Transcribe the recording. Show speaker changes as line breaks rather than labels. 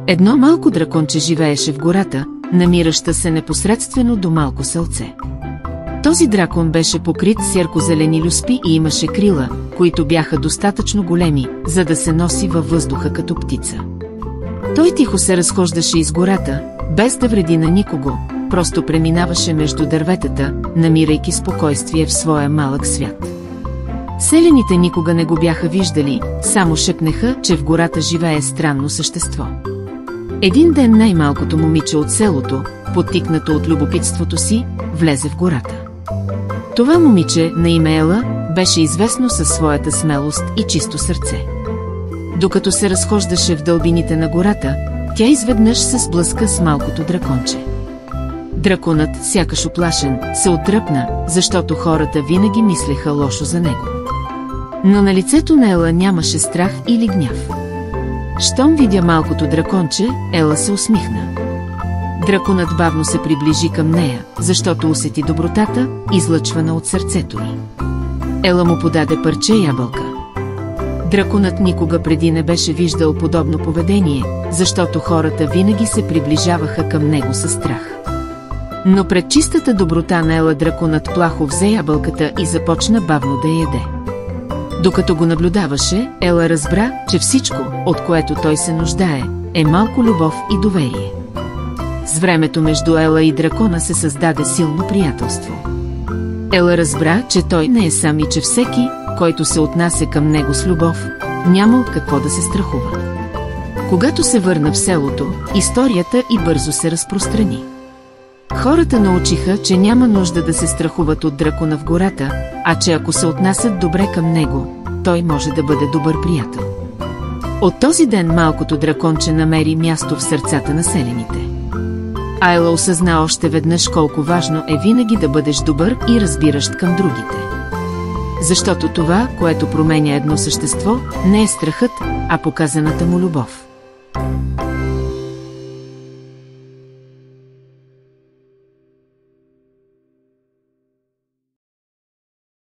Едно малко драконче живееше в гората, намираща се непосредствено до малко селце. Този дракон беше покрит с яркозелени люспи и имаше крила, които бяха достатъчно големи, за да се носи във въздуха като птица. Той тихо се разхождаше из гората, без да вреди на никого, просто преминаваше между дърветата, намирайки спокойствие в своя малък свят. Селяните никога не го бяха виждали, само шепнеха, че в гората живее странно същество. Един ден най-малкото момиче от селото, подтикнато от любопитството си, влезе в гората. Това момиче, на име Ела, беше известно със своята смелост и чисто сърце. Докато се разхождаше в дълбините на гората, тя изведнъж се сблъска с малкото драконче. Драконът, сякаш уплашен, се отдръпна, защото хората винаги мислеха лошо за него. Но на лицето на Ела нямаше страх или гняв. Щом видя малкото драконче, Ела се усмихна. Драконът бавно се приближи към нея, защото усети добротата, излъчвана от сърцето й. Ела му подаде парче ябълка. Драконът никога преди не беше виждал подобно поведение, защото хората винаги се приближаваха към него със страх. Но пред чистата доброта на Ела драконът плахо взе ябълката и започна бавно да я яде. Докато го наблюдаваше, Ела разбра, че всичко, от което той се нуждае, е малко любов и доверие. С времето между Ела и дракона се създаде силно приятелство. Ела разбра, че той не е сам и че всеки, който се отнася към него с любов, няма от какво да се страхува. Когато се върна в селото, историята и бързо се разпространи. Хората научиха, че няма нужда да се страхуват от дракона в гората, а че ако се отнасят добре към него, той може да бъде добър приятел. От този ден малкото драконче намери място в сърцата на селяните. Ела осъзна още веднъж колко важно е винаги да бъдеш добър и разбиращ към другите. Защото това, което променя едно същество, не е страхът, а показаната му любов.